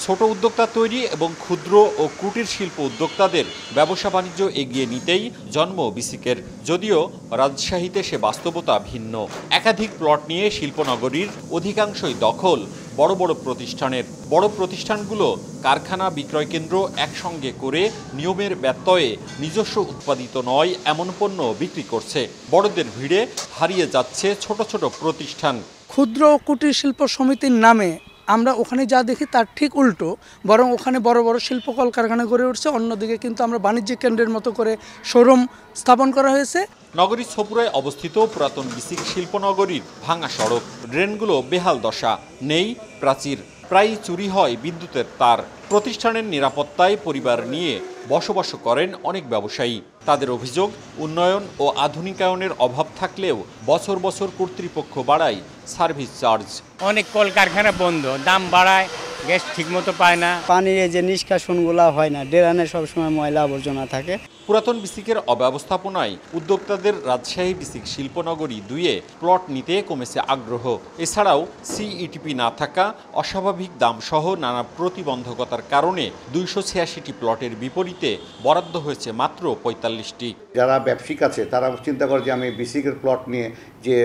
ছোট উদ্যোক্তা তৈরি এবং ক্ষুদ্র ও কুটির শিল্প উদ্যোক্তাদের ব্যবসা বাণিজ্য এগিয়ে নিতেই জন্ম বিসিকের। যদিও রাজশাহীতে সে বাস্তবতা ভিন্ন। একাধিক প্লট নিয়ে শিল্পনগরীর অধিকাংশই দখল বড় বড় প্রতিষ্ঠানের। বড় প্রতিষ্ঠানগুলো কারখানা বিক্রয় কেন্দ্র একসঙ্গে করে নিয়মের ব্যত্যয়ে নিজস্ব উৎপাদিত নয় এমন পণ্য বিক্রি করছে। বড়দের ভিড়ে হারিয়ে যাচ্ছে ছোট ছোট প্রতিষ্ঠান। ক্ষুদ্র ও কুটির শিল্প সমিতির নামে আমরা ওখানে যা দেখি তার ঠিক উল্টো, বরং ওখানে বড় বড় শিল্প কলকারখানা গড়ে উঠছে, অন্যদিকে কিন্তু আমরা বাণিজ্যিক কেন্দ্রের মতো করে শোরুম স্থাপন করা হয়েছে। নগরীর ছপুরায় অবস্থিত পুরাতন বিসিক শিল্পনগরীর ভাঙা সড়ক, ড্রেনগুলো বেহাল দশা, নেই প্রাচীর, প্রায় চুরি হয় বিদ্যুতের তার। প্রতিষ্ঠানের নিরাপত্তায় পরিবার নিয়ে বসবাস করেন অনেক ব্যবসায়ী। তাদের অভিযোগ, উন্নয়ন ও আধুনিকায়নের অভাব থাকলেও বছর বছর কর্তৃপক্ষ বাড়ায় সার্ভিস চার্জ। অনেক কলকারখানা বন্ধ, দাম বাড়ায়, গ্যাস ঠিকমতো পায় না। পানির যে নিষ্কাশনগুলো হয় না, ড্রেনে সবসময় ময়লা আবর্জনা থাকে। পুরাতন বিসিকের অব্যবস্থাপনায় উদ্যোক্তাদের রাজশাহী বিসিক শিল্পনগরী 2-এ প্লট নিতে কমেছে আগ্রহ। এছাড়াও সিইটিপি না থাকা, অস্বাভাবিক দাম সহ নানা প্রতিবন্ধকতার কারণে 286টি প্লটের বিপরীতে বরাদ্দ হয়েছে মাত্র 45টি। যারা ব্যবসায়িক আছে তারা চিন্তা করে যে আমি বিসিকের প্লট নিয়ে যে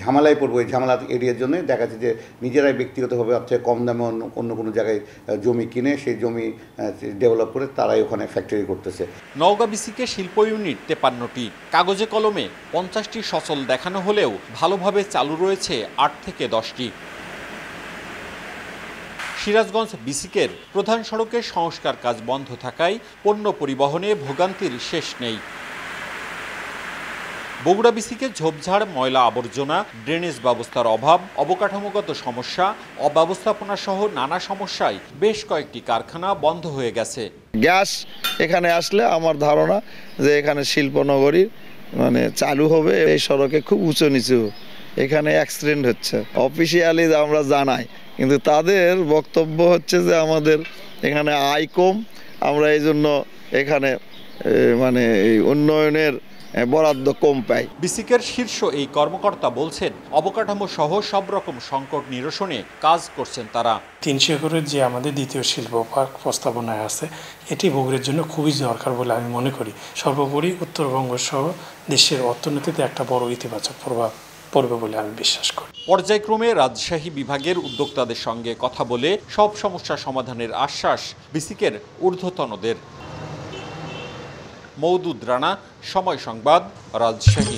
ঝামেলায় পড়বো, এই ঝামেলা এড়িয়ে জন্য দেখা যাচ্ছে যে নিজেরাই ব্যক্তিগতভাবে অর্থাৎ কম দামে অন্য কোনো জায়গায় জমি কিনে সেই জমি ডেভেলপ করে তারাই ওখানে ফ্যাক্টরি করতেছে। নওগাঁ বিসিকে শিল্প ইউনিট 53টি, কাগজে কলমে 50টি সচল দেখানো হলেও ভালোভাবে চালু রয়েছে 8 থেকে 10টি। সিরাজগঞ্জ বিসিকের প্রধান সড়কের সংস্কার কাজ বন্ধ থাকায় পণ্য পরিবহনে ভোগান্তির শেষ নেই। বগুড়া বিসিকে ঝোপঝাড়, ময়লা আবর্জনা, ড্রেনেজ ব্যবস্থার অভাব, অবকাঠামোগত সমস্যা, অব্যবস্থাপনা সহ নানা সমস্যায় বেশ কয়েকটি কারখানা বন্ধ হয়ে গেছে। গ্যাস এখানে আসলে আমার ধারণা যে এখানে শিল্পনগরী চালু হবে। এই সড়কে খুব উঁচু নিচু, এখানে অ্যাক্সিডেন্ট হচ্ছে। অফিসিয়ালি আমরা জানাই, কিন্তু তাদের বক্তব্য হচ্ছে যে আমাদের এখানে আয় কম, আমরা এই জন্য এখানে এই উন্নয়নের বরাদ্দ কম পাই। বিসিকের শীর্ষ এই কর্মকর্তা বলছেন, অবকাঠামো সহ সব রকম সংকট নিরসনে কাজ করছেন তারা। 300 একরের যে আমাদের দ্বিতীয় শিল্প পার্ক প্রস্তাবনায় আছে, এটি বগুড়ার জন্য খুবই দরকার বলে আমি মনে করি। সর্বোপরি উত্তরবঙ্গ সহ দেশের অর্থনীতিতে একটা বড় ইতিবাচক প্রভাব পড়বে বলে আমি বিশ্বাস করি। পর্যায়ক্রমে রাজশাহী বিভাগের উদ্যোক্তাদের সঙ্গে কথা বলে সব সমস্যা সমাধানের আশ্বাস বিসিকের ঊর্ধ্বতনদের। মওদুদ রানা, সময় সংবাদ, রাজশাহী।